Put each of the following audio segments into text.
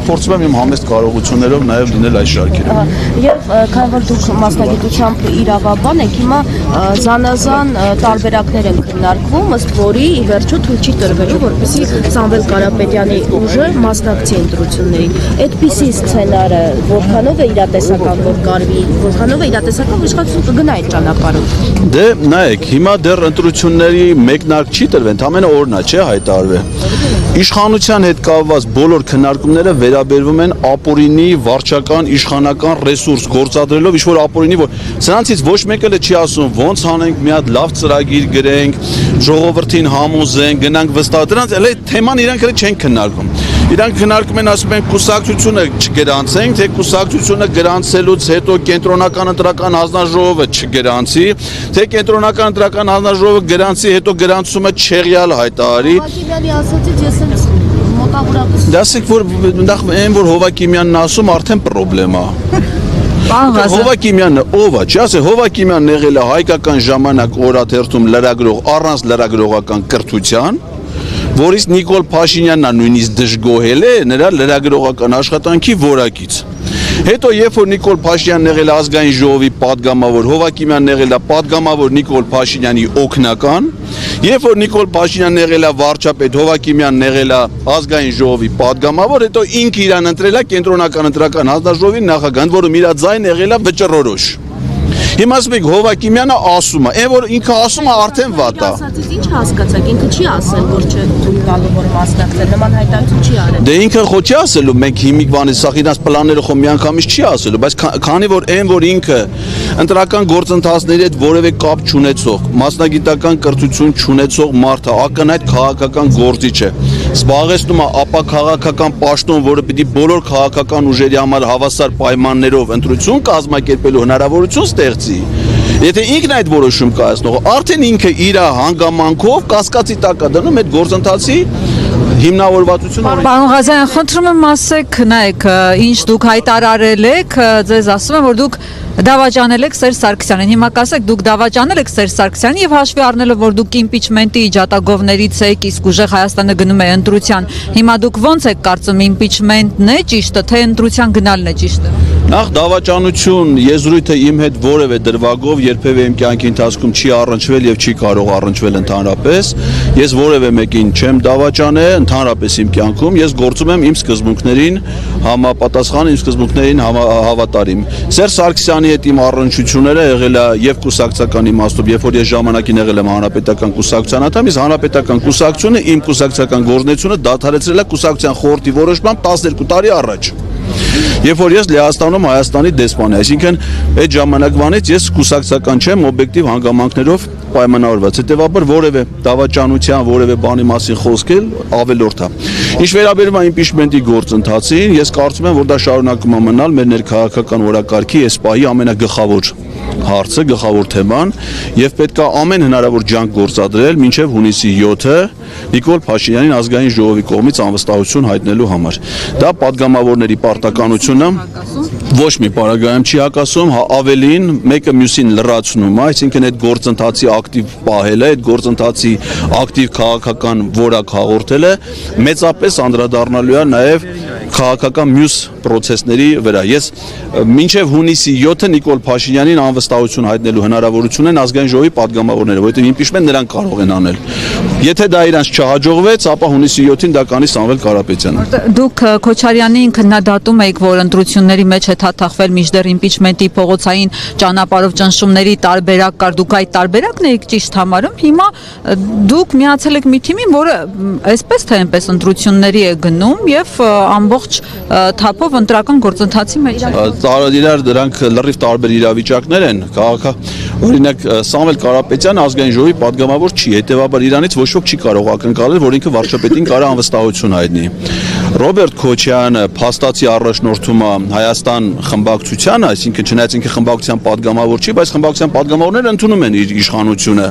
փորձում եմ իմ համեստ կարողություններով նաև լինել այս շարքերում։ Եվ քանի որ դուք մասնագիտությամբ իրավաբան եք, հիմա զանազան տարբերակներ են քննարկվում, ըստ որի ի վերջո թույլ չի տրվելու, որպեսզի Սամվել Կարապետյանի ուժը մասնակցի ընտրություններին։ Այդպիսի սցենարը որքանով է իրատեսական, որ կարվի, որքանով է իրատեսական, որ իշխանությունը կգնա այդ ճանապարհով։ Դե նայեք, հիմա դեռ ընտրությունների մեկնարկ չի տրվել, ընդամենը օրնա չէ հայտարարվել։ Իշխանության հետ կապված բոլոր քննարկումները վերաբերվում են ապօրինի վարչական իշխանական ռեսուրս գործադրելով ինչ-որ ապօրինի, որ սրանցից ոչ մեկը չի ասում ոնց անենք մի հատ լավ ծրագիր գրենք, ժողովրդին համոզենք, գնանք վստահ, դրանց էլ թեման իրանք էլ չեն քննարկում։ Իրանք քննարկում են, ասում են կուսակցությունը չգրանցենք, թե կուսակցությունը գրանցելուց հետո կենտրոնական ընտրական հանձնաժողովը չգրանցի, թե կենտրոնական ընտրական հանձնաժողովը գրանցի, հետո գրանցումը չեղյալ հայտարարի։ Հովակիմյանի ասացից ես եմ մոտավորապես։ Դասեք որ այն որ Հովակիմյանն ասում արդեն պրոբլեմ է։ Հովակիմյանը ով է, չի ասե Հովակիմյանն եղել է հայկական ժամանակ օրաթերթում լրագրող առանց լրագրողական կրթության, որից Նիկոլ Փաշինյանն է նույնիսկ դժգոհել է նրա լրագրողական աշխատանքի որակից։ Հետո երբ որ Նիկոլ Փաշինյանն եղել է ազգային ժողովի падգամավոր, Հովակիմյանն եղել է падգամավոր Նիկոլ Փաշինյանի օգնական, երբ որ Նիկոլ Փաշինյանն եղել է վարչապետ, Հովակիմյանն եղել է ազգային ժողովի падգամավոր, հետո ինքը իրան ընտրել է կենտրոնական ընտրական հանձնաժողովի նախագահ, որում իր ձայնը եղել է վճռորոշ։ Հիմա ասում եք Հովակիմյանը ասում է, այն որ ինքը ասում է արդեն վատ է։ Ասացից ինչ հասկացաք, ինքը չի ասել, որ չէ տալու որ մասնակցել, նման հայտարարություն չի արել։ Դե ինքը խո չի ասելու, մենք հիմիկ բանի սա իրանց պլանները խո միանգամից չի ասելու, բայց քանի որ այն որ ինքը ընտրական գործընթացների հետ որևէ կապ չունեցող, մասնագիտական կրթություն չունեցող մարդ է, ակնհայտ քաղաքական գործիչ է, զբաղեցնում է ապաքաղաքական պաշտոն, որը պիտի բոլոր քաղաքական ուժերի համար հավասար պայմաններով ընտրություն կազմակերպելու հնարավորություն ստեղծի։ Եթե ինքն այդ որոշում կայացնող, արդեն ինքը իր հանգամանքով կասկածի տակ է դնում այդ գործընթացի հիմնավորվածությունը։ Պարոն Ղազարյան, խնդրում եմ ասեք, նայեք, ինչ դուք հայտարարել եք, ձեզ ասում եմ, որ դուք դավաճանել եք Սերժ Սարգսյանին։ Հիմա կասեք, դուք դավաճանել եք Սերժ Սարգսյանին եւ հաշվի առնելով, որ դուք իմպիչմենտի ջատագովներից եք, իսկ ուժեղ Հայաստանը գնում է ընտրության, հիմա դուք ո՞նց եք կարծում, իմպիչմենտն է ճիշտը, թե ընտրության գնալն է ճիշտը։ Նախ դավաճանություն եզրույթը իմ հետ որևէ դրվագով երբևէ իմ կյանքի ընթացքում չի առնչվել եւ չի կարող առնչվել ընդհանրապես։ Ես որևէ մեկին չեմ դավաճանել ընդհանրապես իմ կյանքում, ես գործում եմ իմ սկզբունքներին համապատասխան, իմ սկզբունքներին հավատարիմ։ Սերժ Սարգսյանի հետ իմ առնչությունները եղել է եւ կուսակցական իմաստով, երբ որ ես ժամանակին եղել եմ հանրապետական կուսակցության անդամ, իսկ հանրապետական կուսակցությունը իմ կուսակցական գործունեությունը դադարեցրել է կուսակցության խորհրդի որոշմամբ 12 տարի առաջ։ Երբ որ ես Լեհաստանում Հայաստանի դեսպան եմ, այսինքն այդ ժամանակվանից ես կուսակցական չեմ, օբյեկտիվ հանգամանքներով պայմանավորված, հետևաբար որևէ դավաճանության, որևէ բանի մասին խոսքել ավելորդ է։ Ինչ վերաբերում է իմպիչմենտի գործընթացին, ես կարծում եմ, որ դա շարունակում է մնալ մեր ներքաղաքական օրակարգի այս պահի ամենագլխավոր հարցը, գլխավոր թեման, եւ պետք է ամեն հնարավոր ջանք գործադրել մինչեւ հունիսի 7-ը Նիկոլ Փաշինյանին ազգային ժողովի կողմից անվստահություն հայտնելու համար։ Դա падգամավորների պարտականությունը ոչ մի պարագայում չի հակասում, ավելին մեկը մյուսին լրացնում է, այսինքն այդ գործընթացի ակտիվ պահելը, այդ գործընթացի ակտիվ քաղաքական որակ հաղորդելը մեծապես անդրադառնալու է նաեւ քաղաքական մյուս process-ների վրա։ Ես մինչև հունիսի 7-ը Նիկոլ Փաշինյանին անվստահություն հայտնելու հնարավորություն են ազգային ժողովի падգամավորները, որովհետև իմպիչմենտ նրանք կարող են անել։ Եթե դա իրանց չհաջողվեց, ապա հունիսի 7-ին դա կանի Սամվել Կարապետյանը։ Դուք Քոչարյանին քննադատում եք, որ ընտրությունների մեջ է թաթախվել մինչդեռ իմպիչմենտի փողոցային ճանապարհով ճնշումների տարբերակ կար, դուք այդ տարբերակն եք ճիշտ համարում։ Հիմա դուք միացել եք մի թիմին, որը այսպես թե այնպես ընտրությունների է գնում եւ ամբողջ թափով ընտրական գործընթացի մեջ է։ Իրար դրանք լրիվ տարբեր իրավիճակներ են։ Օրինակ Սամվել Կարապետյանը ազգային ժողովի падգամավոր չի, հետեւաբար իրանից ոչ ոք չի կարող ակնկալել, որ ինքը վարչապետին կարա անվստահություն հայտնի։ Ռոբերտ Քոչարյանը փաստացի առաջնորդում է Հայաստան խմբակցությանը, այսինքն չնայած ինքը խմբակցության падգամավոր չի, բայց խմբակցության падգամավորները ընդունում են իր իշխանությունը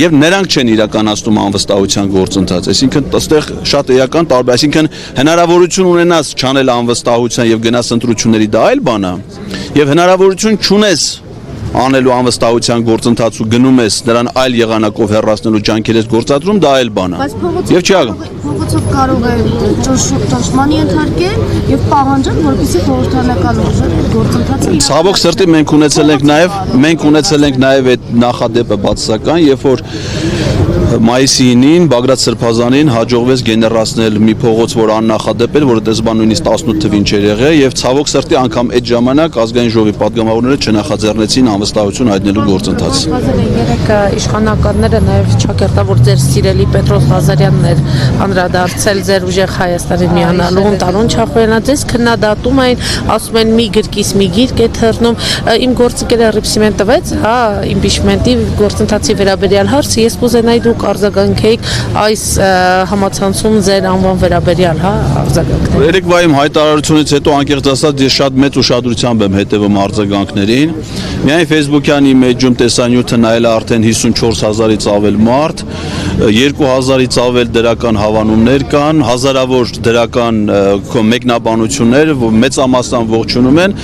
եւ նրանք չեն իրականացնում անվստահության գործընթաց, այսինքն այստեղ շատ էական տարբեր, այսինքն հնարավորություն ունենաս չանել անվստահության եւ գնաս ընտրությունների, դա այլ բան է, եւ հնարավորություն չունես անելու անվստահության գործընթաց ու գնում ես նրան այլ եղանակով հեռացնելու ջանքեր ես գործադրում, դա այլ բան է։ Եվ չի ագում։ Փողոցով կարող է ճնշման ենթարկել եւ պահանջել, որպեսզի խորհրդանական ուժերը այդ գործընթացը Ցավոք սրտի մենք ունեցել ենք նաև այդ նախադեպը բացասական, երբ որ մայիսի 9-ին Բագրատ Սրբազանին հաջողվեց գեներացնել մի փողոց, որ աննախադեպ էր, որը դեսբան նույնիսկ 18 թվին չէր եղել, եւ ցավոք սրտի անգամ այդ ժամանակ ազգային ժողովի падգամավորները չնախաձեռնեցին անվստահություն հայտնելու գործընթաց։ Երեք իշխանականները նաև Չակերտա, որ ձեր սիրելի Պետրոս Ղազարյանն էր անդրադարձել ձեր ուժեղ Հայաստանին միանալու Տարոն Չախոյանը, ձեզ քննադատում էին, ասում են մի գրկից մի գիրք է թռնում, իմ գործընկերը Ռիփսիմեն տվեց, հա, իմպիչմենտի գործընթացի վերաբերյալ հարցը, ես կուզենայի դուք արձագանքեիք այս համացանցում ձեր անվան վերաբերյալ, հա, արձագանքներ։ Երեկվա իմ հայտարարությունից հետո անկեղծ ասած ես շատ մեծ ուշադրությամբ եմ հետևում արձագանքներին։ Միայն Facebook-յան իմեջում տեսանյութը նայել արդեն 54,000-ից ավել մարդ, 2,000-ից ավել դրական հավանումներ կան, հազարավոր դրական մեկնաբանություններ, մեծամասն ողջունում են։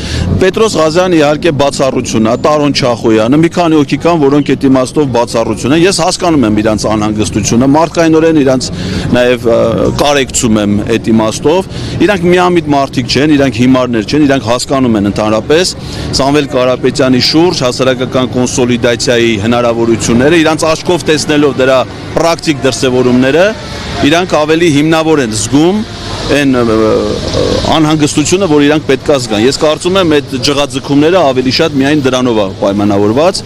Պետրոս Ղազարյանը իհարկե բացառություն է, Տարոն Չախոյանը, մի քանի հոգի կան, որոնք այդ իմաստով բացառություն են։ Ես հասկանում եմ իրանց անհանգստությունը, մարդկայնորեն իրանց նաև կարեկցում եմ այդ իմաստով։ Իրանք միամիտ մարդիկ չեն, իրանք հիմարներ չեն, իրանք հասկանում են ընդհանրապես Սամվել Կարապետյանի շուրջ հասարակական կոնսոլիդացիայի հնարավորությունները, իրանց աչքով տեսնելով դրա պրակտիկ դրսևորումները, իրանք ավելի հիմնավոր են զգում այն անհանգստությունը, որ իրանք պետք է զգան։ Ես կարծում եմ այդ ջղաձգումները ավելի շատ միայն դրանով է պայմանավորված։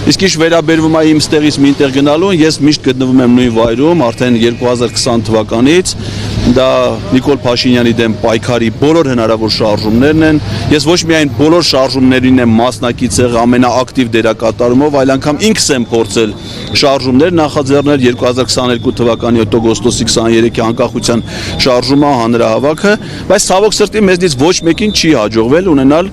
Իսկ ինչ վերաբերվում է իմ ստեղից մինտեղ գնալու, ես միշտ գտնվում եմ նույն վայրում, արդեն 2020 թվականից, դա Նիկոլ Փաշինյանի դեմ պայքարի բոլոր հնարավոր շարժումներն են։ Ես ոչ միայն բոլոր շարժումներին եմ մասնակից եղել ամենաակտիվ դերակատարումով, այլ անգամ ինքս եմ փորձել շարժումներ նախաձեռնել 2022 թվականի օգոստոսի 23-ի անկախության շարժումը, հանրահավաքը, բայց ցավոք սրտի մեզնից ոչ մեկին չի հաջողվել ունենալ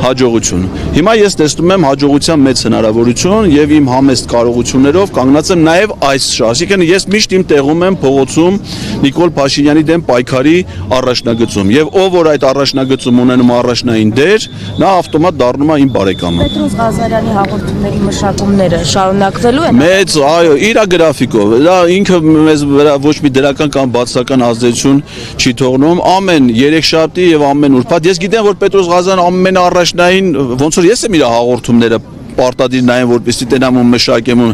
հաջողություն։ Հիմա ես տեսնում եմ հաջողության մեծ հնարավորություն եւ իմ համեստ կարողություններով կանգնած եմ նաեւ այս շարժիկը, ես միշտ իմ տեղում եմ փողոցում Նիկոլ Փաշինյանի դեմ պայքարի առաջնագծում եւ ով որ այդ առաջնագծում ունենում առաջնային դեր, նա ավտոմատ դառնում է իմ բարեկամը։ Պետրոս Ղազարյանի հաղորդումների մշակումները շարունակվելու են։ Մեծ, այո, իր գրաֆիկով, դա ինքը մեզ վրա ոչ մի դրական կամ բացասական ազդեցություն չի թողնում, ամեն երեքշաբթի եւ ամեն ուրբաթ։ Ես գիտեմ, որ Պետրոս Ղազարյանը ամենաառաջնային, ոնց որ ես եմ իր հաղորդումները պարտադիր նայեմ, որպեսզի տենամ ու մշակեմ ու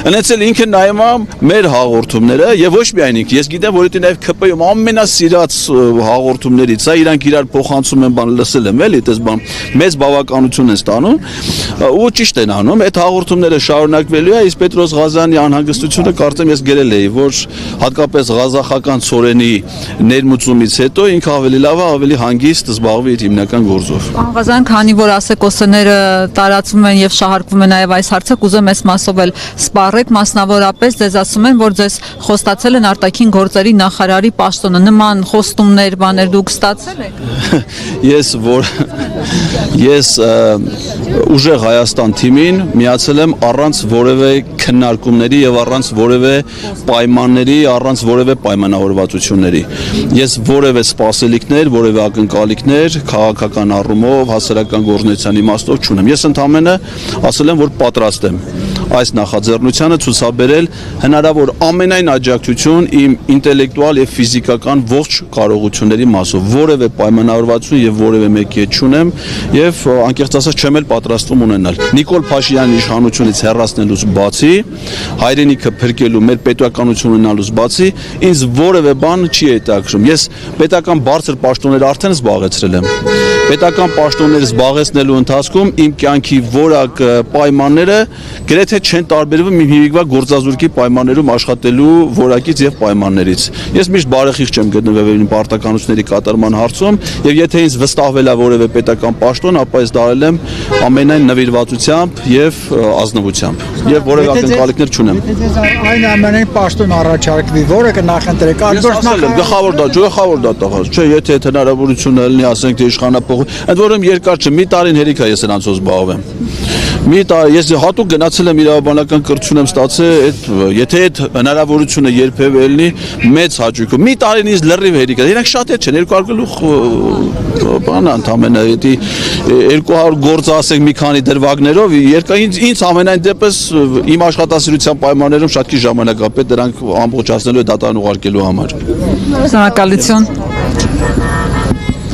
ընեցել ինքը նայում եմ մեր հաղորդումները եւ ոչ միայն ինքը, ես գիտեմ, որ դա նաեւ ԿՊ-ում ամենասիրած հաղորդումներից է, իրանք իրար փոխանցում են, բան լսել եմ, էլի, այդպես բան մեծ բավականություն են ստանում ու ճիշտ են անում, այդ հաղորդումները շարունակվելու է, իսկ Պետրոս Ղազարյանի անհանգստությունը կարծեմ ես գրել էի, որ հատկապես ղազախական ծորենի ներմուծումից հետո ինքը ավելի լավ է, ավելի հանգիստ զբաղվի իր հիմնական գործով։ Պարոն Ղազարյան, քանի որ ասեկոսները տարածվում են եւ շահարկվում է նաև այս հարցը, կուզեմ ես մասով էլ սպառեք, մասնավորապես ձեզ ասում են, որ ձեզ խոստացել են արտաքին գործերի նախարարի պաշտոնը, նման խոստումներ, բաներ դուք ստացել եք։ Ես ուժեղ Հայաստան թիմին միացել եմ առանց որևէ քննարկումների եւ առանց որևէ պայմանների, առանց որևէ պայմանավորվածությունների։ Ես որևէ սպասելիքներ, որևէ ակնկալիքներ քաղաքական առումով, հասարակական գործունեության իմաստով չունեմ։ Ես ընդհանրապես ասել եմ, որ պատրաստ եմ այս նախաձեռնությանը ցուցաբերել հնարավոր ամենայն աջակցություն իմ ինտելեկտուալ եւ ֆիզիկական ողջ կարողությունների մասով, որևէ պայմանավորվածություն եւ որևէ մեկի հետ չունեմ եւ անկեղծ ասած չեմ էլ պատրաստվում ունենալ։ Նիկոլ Փաշինյանի իշխանությունից հեռացնելուց բացի, հայրենիքը փրկելու մեր պետականություն ունենալուց բացի, ինձ որևէ բան չի հետաքրում։ Ես պետական բարձր պաշտոններ արդեն զբաղեցրել եմ։ Պետական պաշտոններ զբաղեցնելու ընթացքում իմ կյանքի որակ պայմանները գրեթե չեն տարբերվում իմ հիմիկվա գործազուրկի պայմաններում աշխատելու որակից եւ պայմաններից։ Ես միշտ բարեխիղճ եմ գտնվել իմ պարտականությունների կատարման հարցում եւ եթե ինձ վստահվել է որևէ պետական պաշտոն, ապա ես դարել եմ ամենայն նվիրվածությամբ եւ ազնվությամբ եւ որևէ ակնկալիքներ չունեմ։ Այն ամենայն պաշտոն առաջարկվի, որը կնախընտրեք, գլխավոր դատախազ, չէ, եթե հնարավորություն լինի, ասենք թե իշխանապողը, ընդ որում երկար չէ, մի տարին հերիք է ես նրանցով զբաղվեմ։ Մի տարի ես հատուկ գնացել եմ իրավաբանական կրթություն եմ ստացել, եթե այդ հնարավորությունը երբևէ լինի, մեծ հաճույքով։ Մի տարին ինձ լրիվ հերիք է։ Իրանք շատ չեն, 200 գլուխ բան ընդամենը, եթե 200 գործ ասենք մի քանի դրվագներով, ինձ ամենայն դեպս իմ աշխատասիրության պայմաններում շատ քիչ ժամանակ է պետք դրանք ամբողջացնելու դատարան ուղարկելու համար։ Շնորհակալություն։